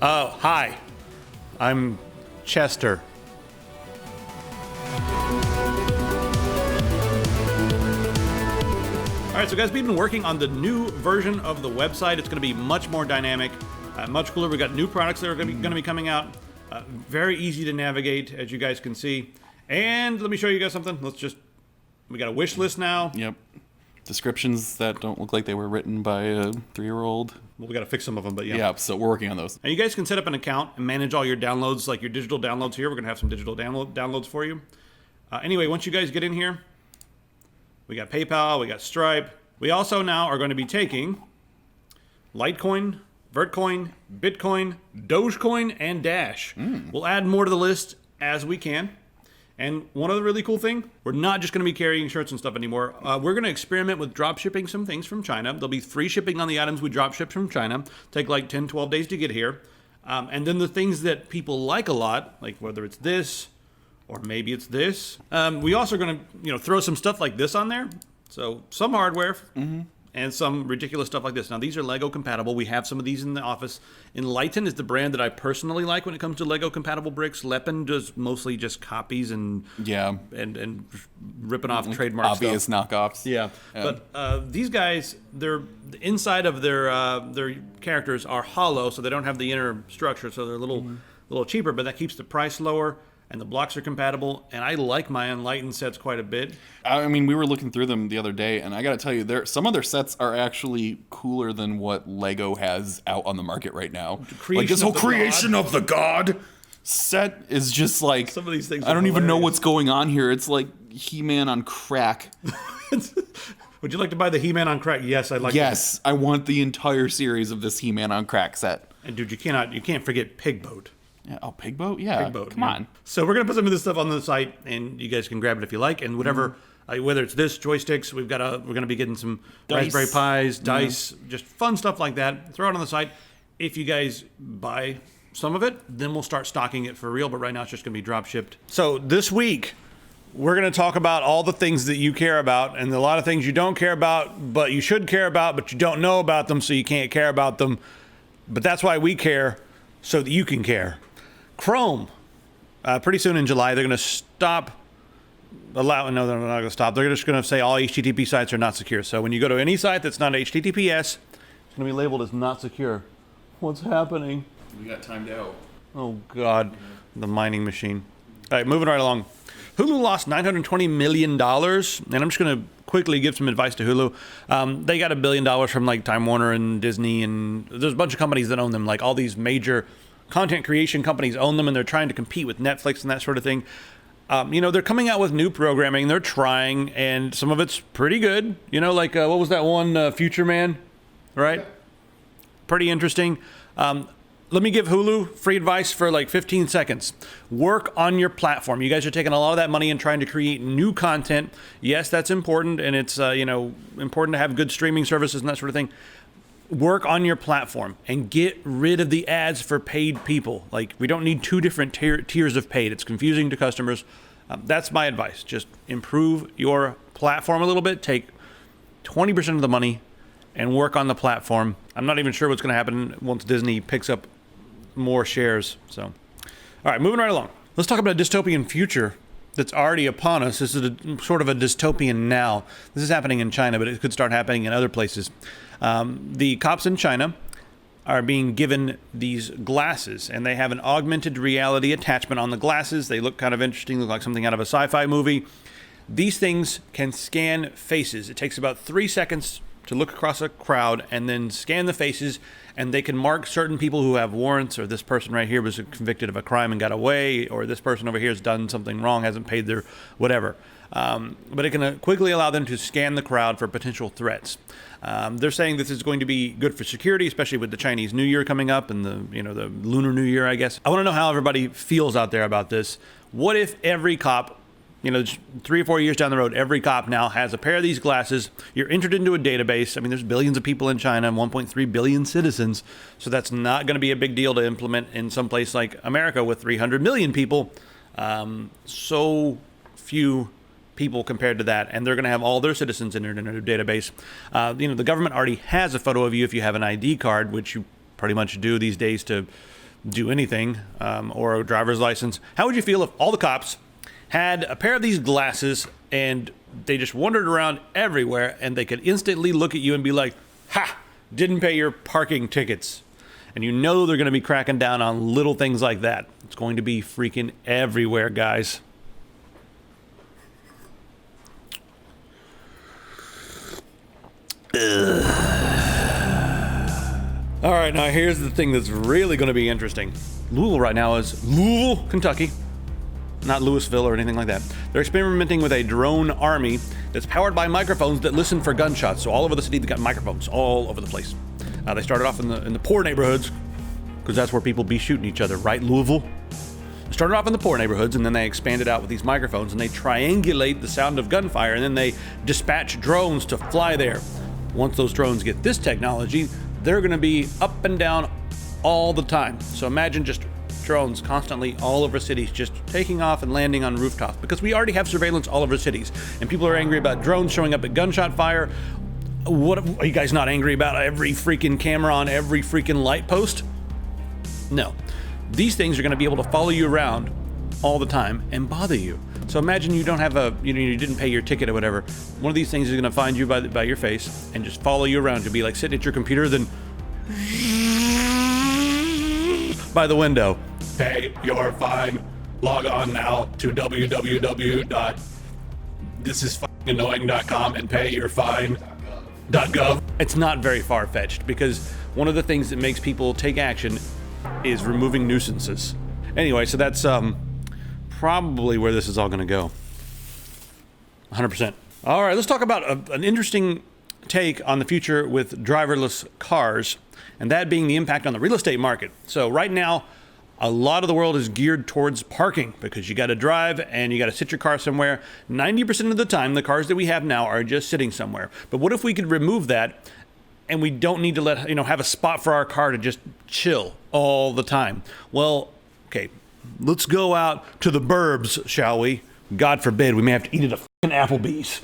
Hi. I'm Chester. All right, so guys, we've been working on the new version of the website. It's going to be much more dynamic, much cooler. We've got new products that are going to be coming out. Very easy to navigate, as you guys can see. And let me show you guys something. We got a wish list now. Yep. Descriptions that don't look like they were written by a 3-year-old. Well, we got to fix some of them, but yeah. Yeah, so we're working on those. And you guys can set up an account and manage all your downloads, like your digital downloads here. We're going to have some digital downloads for you. Anyway, once you guys get in here, we got PayPal, we got Stripe. We also now are going to be taking Litecoin, Vertcoin, Bitcoin, Dogecoin, and Dash. We'll add more to the list as we can. And one other really cool thing, we're not just going to be carrying shirts and stuff anymore. We're going to experiment with drop shipping some things from China. There'll be free shipping on the items we drop ship from China. Take like 10, 12 days to get here. And then the things that people like a lot, like whether it's this or maybe it's this. We also are going to throw some stuff like this on there. So some hardware and some ridiculous stuff like this. Now, these are Lego compatible. We have some of these in the office. Enlighten is the brand that I personally like when it comes to Lego compatible bricks. Lepin does mostly just copies and ripping off trademark obvious stuff. Knockoffs. Yeah. But these guys, the inside of their characters are hollow, so they don't have the inner structure, so they're a little cheaper, but that keeps the price lower. And the blocks are compatible, and I like my Enlighten sets quite a bit. I mean, we were looking through them the other day, and I got to tell you, some of their sets are actually cooler than what Lego has out on the market right now. Like this whole Creation of the God set is just like, some of these things I don't even know what's going on here. It's like He-Man on crack. Would you like to buy the He-Man on crack? Yes, I'd like. Yes, I want the entire series of this He-Man on crack set. And dude, you can't forget Pigboat. Yeah, Pigboat? Yeah. Pigboat, Come on. So we're going to put some of this stuff on the site, and you guys can grab it if you like. And whatever, whether it's this, joysticks, we're going to be getting some dice. Raspberry Pis, dice, just fun stuff like that. Throw it on the site. If you guys buy some of it, then we'll start stocking it for real. But right now, it's just going to be drop shipped. So this week, we're going to talk about all the things that you care about, and a lot of things you don't care about, but you should care about, but you don't know about them, so you can't care about them. But that's why we care, so that you can care. Chrome, pretty soon in July, they're going to stop allowing. No, they're not going to stop. They're just going to say all HTTP sites are not secure. So when you go to any site that's not HTTPS, it's going to be labeled as not secure. What's happening? We got timed out. Oh, God. The mining machine. All right, moving right along. Hulu lost $920 million, and I'm just going to quickly give some advice to Hulu. They got $1 billion from like Time Warner and Disney, and there's a bunch of companies that own them, like all these major content creation companies own them, and they're trying to compete with Netflix and that sort of thing. They're coming out with new programming. They're trying, and some of it's pretty good. Like what was that one, Future Man, right? Pretty interesting. Let me give Hulu free advice for like 15 seconds. Work on your platform. You guys are taking a lot of that money and trying to create new content. Yes, that's important, and it's important to have good streaming services and that sort of thing. Work on your platform and get rid of the ads for paid people. Like, we don't need two different tiers of paid. It's confusing to customers. That's my advice. Just improve your platform a little bit. Take 20% of the money and work on the platform. I'm not even sure what's going to happen once Disney picks up more shares. So, all right, moving right along. Let's talk about a dystopian future that's already upon us. This is sort of a dystopian now. This is happening in China, but it could start happening in other places. The cops in China are being given these glasses, and they have an augmented reality attachment on the glasses. They look kind of interesting, look like something out of a sci-fi movie. These things can scan faces. It takes about 3 seconds to look across a crowd and then scan the faces, and they can mark certain people who have warrants, or this person right here was convicted of a crime and got away, or this person over here has done something wrong, hasn't paid their whatever. But it can quickly allow them to scan the crowd for potential threats. They're saying this is going to be good for security, especially with the Chinese New Year coming up and the Lunar New Year, I guess. I want to know how everybody feels out there about this. What if every cop, 3 or 4 years down the road, every cop now has a pair of these glasses? You're entered into a database. I mean, there's billions of people in China and 1.3 billion citizens. So that's not going to be a big deal to implement in some place like America with 300 million people. So few people compared to that, and they're going to have all their citizens entered in a database. The government already has a photo of you if you have an ID card, which you pretty much do these days to do anything, or a driver's license. How would you feel if all the cops had a pair of these glasses and they just wandered around everywhere and they could instantly look at you and be like, ha, didn't pay your parking tickets. And you know they're going to be cracking down on little things like that. It's going to be freaking everywhere, guys. All right, now here's the thing that's really going to be interesting. Louisville right now is Louisville, Kentucky, not Louisville or anything like that. They're experimenting with a drone army that's powered by microphones that listen for gunshots. So all over the city, they got microphones all over the place. They started off in the poor neighborhoods, because that's where people be shooting each other, right, Louisville? They started off in the poor neighborhoods, and then they expanded out with these microphones, and they triangulate the sound of gunfire, and then they dispatch drones to fly there. Once those drones get this technology, they're going to be up and down all the time. So imagine just drones constantly all over cities, just taking off and landing on rooftops, because we already have surveillance all over cities, and people are angry about drones showing up at gunshot fire. What are you guys not angry about every freaking camera on every freaking light post? No. These things are going to be able to follow you around all the time and bother you. So imagine you don't have you didn't pay your ticket or whatever. One of these things is going to find you by your face and just follow you around. You'll be like sitting at your computer, then by the window. Pay your fine. Log on now to www.thisisfuckingannoying.com and pay your fine.gov. It's not very far-fetched, because one of the things that makes people take action is removing nuisances. Anyway, so that's probably where this is all going to go. 100%. All right, let's talk about an interesting take on the future with driverless cars, and that being the impact on the real estate market. So right now, a lot of the world is geared towards parking, because you got to drive and you got to sit your car somewhere. 90% of the time, the cars that we have now are just sitting somewhere. But what if we could remove that, and we don't need to have a spot for our car to just chill all the time? Well, okay, let's go out to the burbs, shall we? God forbid, we may have to eat at a fucking Applebee's.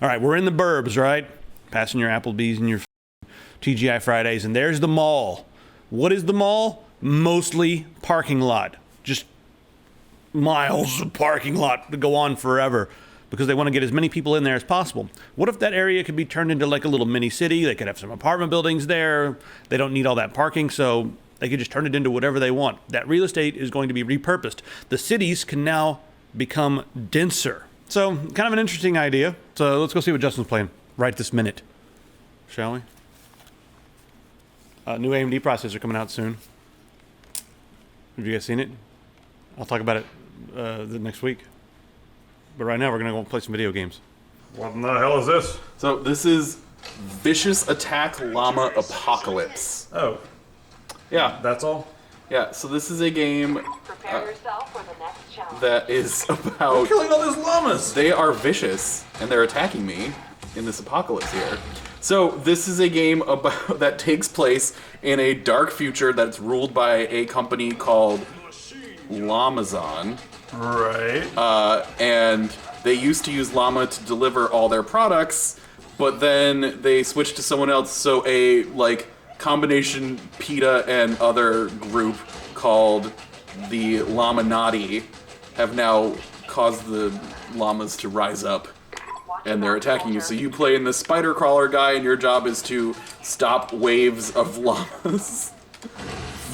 All right, we're in the burbs, right? Passing your Applebee's and your TGI Fridays, and there's the mall. What is the mall? Mostly parking lot. Just miles of parking lot to go on forever, because they want to get as many people in there as possible. What if that area could be turned into like a little mini city? They could have some apartment buildings there. They don't need all that parking, so they could just turn it into whatever they want. That real estate is going to be repurposed. The cities can now become denser. So, kind of an interesting idea. So let's go see what Justin's playing right this minute, shall we? New AMD processor coming out soon. Have you guys seen it? I'll talk about it the next week. But right now, we're going to go play some video games. What in the hell is this? So this is Vicious Attack Llama Apocalypse. Oh. Yeah. That's all? Yeah, so this is a game Prepare yourself for the next challenge. that is I'm about... killing all these llamas! They are vicious, and they're attacking me in this apocalypse here. So this is a game about that takes place in a dark future that's ruled by a company called Llamason. Right. And they used to use Llama to deliver all their products, but then they switched to someone else. So a combination PETA and other group called the Llamanati have now caused the llamas to rise up, and they're attacking you. So you play in the spider crawler guy, and your job is to stop waves of llamas.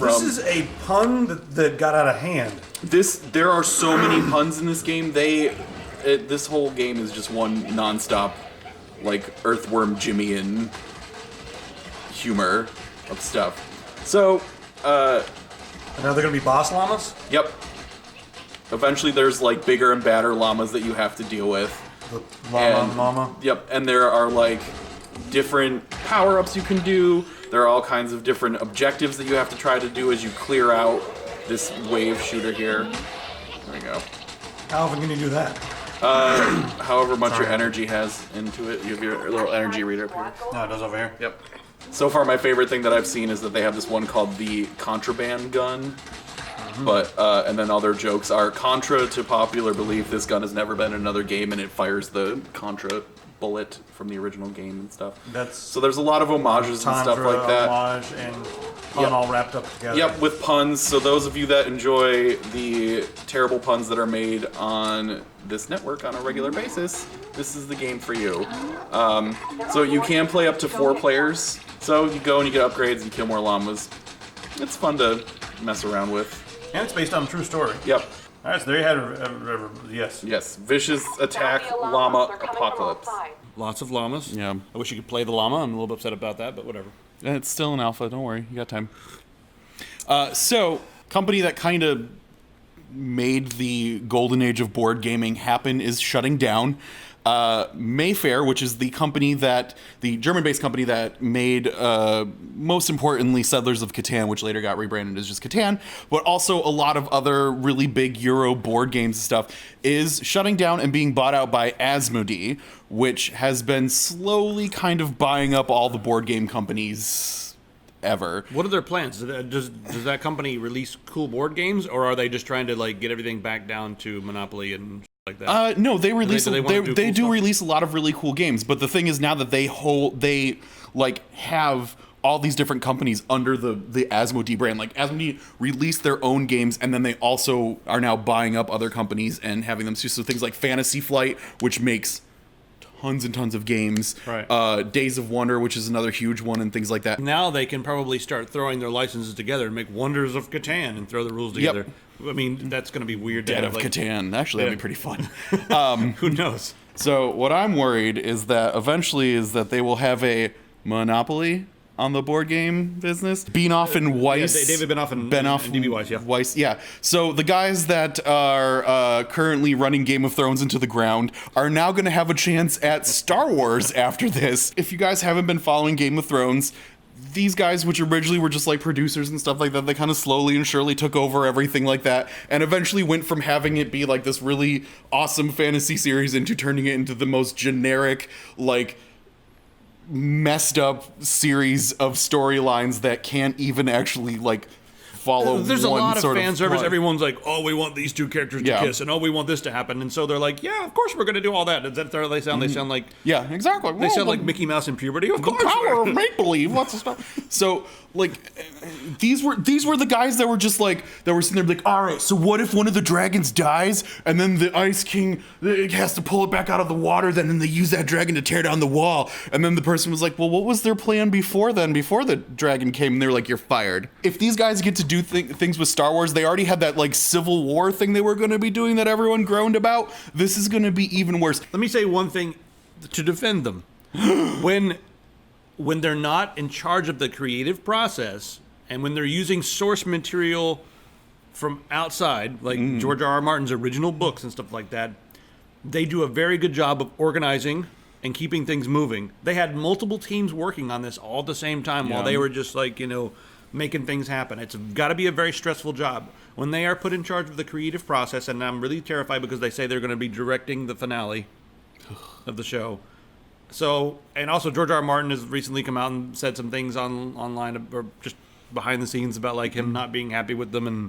This is a pun that got out of hand. There are so many puns in this game. This whole game is just one nonstop, Earthworm Jimmy and humor of stuff. So, And now they're gonna be boss llamas? Yep. Eventually there's bigger and badder llamas that you have to deal with. The llama. Yep, and there are different power-ups you can do. There are all kinds of different objectives that you have to try to do as you clear out this wave shooter here. There we go. How often can you do that? However much your energy has into it. You have your little energy reader up here. No, it does over here. Yep. So far, my favorite thing that I've seen is that they have this one called the Contraband Gun. But, and then other jokes are, contra to popular belief, this gun has never been in another game, and it fires the Contra bullet from the original game and stuff. So there's a lot of homages and stuff like that. Homage and pun all wrapped up together. Yep, with puns. So those of you that enjoy the terrible puns that are made on this network on a regular basis, this is the game for you. So you can play up to 4 players. So you go and you get upgrades and kill more llamas. It's fun to mess around with. And it's based on a true story. Yep. All right, so there you had it. Yes. Yes. Vicious attack llama apocalypse. Lots of llamas. Yeah. I wish you could play the llama. I'm a little upset about that, but whatever. It's still an alpha. Don't worry. You got time. So, company that kind of made the golden age of board gaming happen is shutting down. Mayfair, which is the German-based company that made, most importantly, Settlers of Catan, which later got rebranded as just Catan, but also a lot of other really big Euro board games and stuff, is shutting down and being bought out by Asmodee, which has been slowly kind of buying up all the board game companies ever. What are their plans? Does that company release cool board games, or are they just trying to like get everything back down to Monopoly and like that? No, they release. They do stuff? release a lot of really cool games. But the thing is now that they have all these different companies under the Asmodee brand. Like Asmodee released their own games, and then they also are now buying up other companies and having them. So things like Fantasy Flight, which makes tons and tons of games. Right. Days of Wonder, which is another huge one, and things like that. Now they can probably start throwing their licenses together and make Wonders of Catan and throw the rules together. Yep. I mean, that's going to be weird. Dead of Catan. Actually, that'd be pretty fun. Who knows? So what I'm worried is that eventually they will have a monopoly on the board game business. Benoff and Weiss. Yeah, David Benoff and DB Weiss, yeah. Weiss, yeah. So the guys that are currently running Game of Thrones into the ground are now going to have a chance at Star Wars after this. If you guys haven't been following Game of Thrones, these guys, which originally were just like producers and stuff like that, they kind of slowly and surely took over everything like that, and eventually went from having it be like this really awesome fantasy series into turning it into the most generic, like, messed up series of storylines that can't even actually like follow. There's a lot of fan service. plot. Everyone's like, oh, we want these two characters to kiss, and oh, we want this to happen, and so they're like, yeah, of course we're going to do all that. Does that they sound like? Yeah, exactly. They sound like Mickey Mouse in puberty. Of course, Power of make believe. Lots of stuff. So like, these were the guys that were just like that were sitting there like, all right, so what if one of the dragons dies and then the Ice King has to pull it back out of the water? Then they use that dragon to tear down the wall, and then the person was like, well, what was their plan before then? Before the dragon came, and they're like, you're fired. If these guys get to do things with Star Wars, they already had that like Civil War thing they were going to be doing that everyone groaned about. This is going to be even worse. Let me say one thing to defend them. When they're not in charge of the creative process, and when they're using source material from outside, like George R.R. Martin's original books and stuff like that, they do a very good job of organizing and keeping things moving. They had multiple teams working on this all at the same time while they were just like, making things happen. It's got to be a very stressful job. When they are put in charge of the creative process, and I'm really terrified because they say they're going to be directing the finale of the show. So, and also George R. R. Martin has recently come out and said some things online or just behind the scenes about like him not being happy with them, and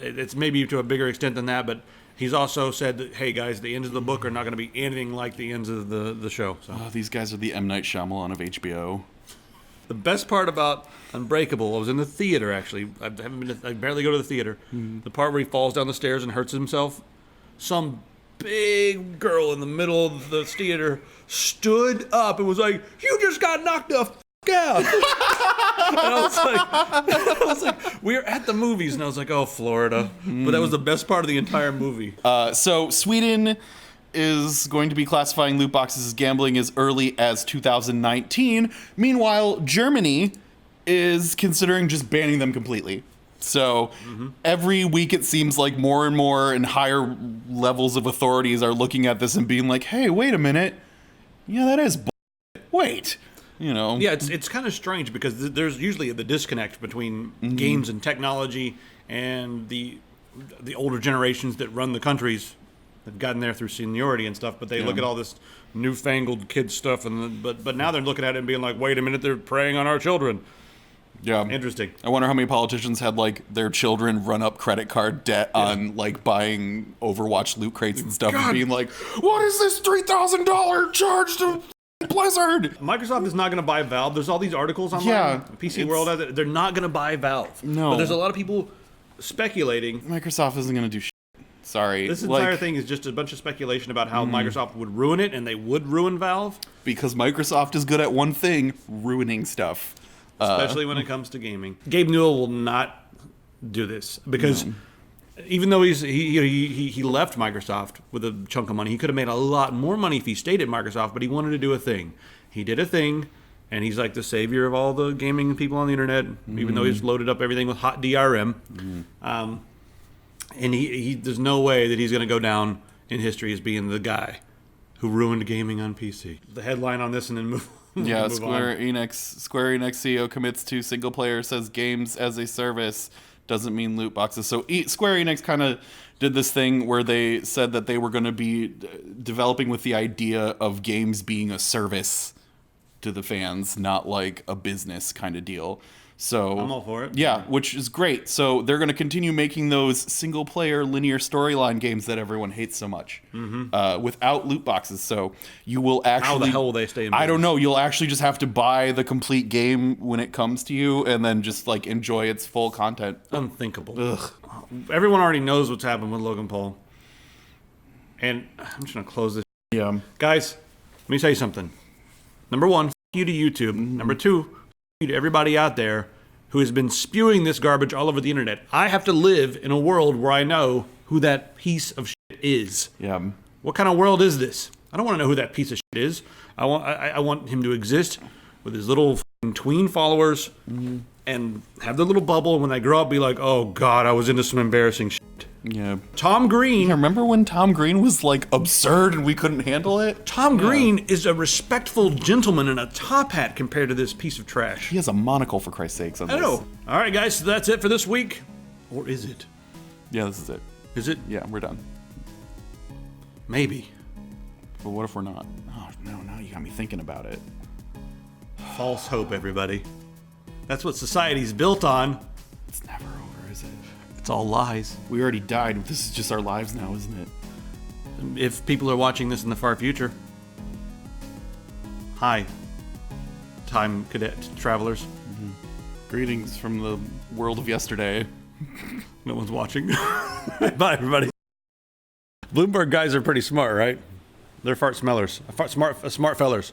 it's maybe to a bigger extent than that, but he's also said that, hey guys, the ends of the book are not going to be anything like the ends of the show. So These guys are the M. Night Shyamalan of HBO. the best part about Unbreakable, I was in the theater actually. I barely go to the theater. The part where he falls down the stairs and hurts himself. Some big girl in the middle of the theater stood up and was like, "You just got knocked the f*** out." And I was like, we're at the movies, and I was like, oh, Florida. But that was the best part of the entire movie. So Sweden is going to be classifying loot boxes as gambling as early as 2019. Meanwhile, Germany is considering just banning them completely. So every week it seems like more and more and higher levels of authorities are looking at this and being like, hey, wait a minute. Yeah, that is bullshit. Wait. Yeah, it's kind of strange because there's usually the disconnect between games and technology and the older generations that run the countries have gotten there through seniority and stuff, but they look at all this newfangled kid stuff, but now they're looking at it and being like, wait a minute, they're preying on our children. Yeah. Interesting. I wonder how many politicians had like their children run up credit card debt on like buying Overwatch loot crates and stuff and being like, what is this $3,000 charge to Blizzard. Microsoft is not going to buy Valve. There's all these articles online. Yeah, PC World has it. They're not going to buy Valve. No. But there's a lot of people speculating. Microsoft isn't going to do shit. Sorry. This entire thing is just a bunch of speculation about how Microsoft would ruin it, and they would ruin Valve. Because Microsoft is good at one thing, ruining stuff. Especially when it comes to gaming. Gabe Newell will not do this because even though he left Microsoft with a chunk of money, he could have made a lot more money if he stayed at Microsoft, but he wanted to do a thing. He did a thing, and he's like the savior of all the gaming people on the internet, even though he's loaded up everything with hot DRM. And he there's no way that he's going to go down in history as being the guy who ruined gaming on PC. The headline on this and then move Yeah, move Square on. Enix CEO commits to single player, says games as a service doesn't mean loot boxes. So Square Enix kind of did this thing where they said that they were going to be developing with the idea of games being a service to the fans, not like a business kind of deal. So I'm all for it. Yeah, which is great. So they're going to continue making those single-player linear storyline games that everyone hates so much, without loot boxes. So you will actually... How the hell will they stay in business? I don't know. You'll actually just have to buy the complete game when it comes to you, and then just like enjoy its full content. Unthinkable. Ugh. Everyone already knows what's happened with Logan Paul. And I'm just going to close this. Yeah. Guys, let me tell you something. Number one, f*** you to YouTube. Number two, f*** you to everybody out there who has been spewing this garbage all over the internet. I have to live in a world where I know who that piece of shit is. Yeah. What kind of world is this? I don't want to know who that piece of shit is. I want him to exist with his little f***ing tween followers and have the little bubble, and when they grow up, be like, oh God, I was into some embarrassing shit. Yeah. Tom Green. Yeah, remember when Tom Green was like absurd and we couldn't handle it? Tom Green is a respectful gentleman in a top hat compared to this piece of trash. He has a monocle, for Christ's sakes. On I know. All right, guys, so that's it for this week. Or is it? Yeah, this is it. Is it? Yeah, we're done. Maybe. But what if we're not? Oh, no, now you got me thinking about it. False hope, everybody. That's what society's built on. It's never over, is it? It's all lies. We already died. This is just our lives now, isn't it? If people are watching this in the far future, hi, time cadet travelers. Greetings from the world of yesterday. No one's watching. Bye, everybody. Bloomberg guys are pretty smart, right? They're fart smellers. Smart fellers.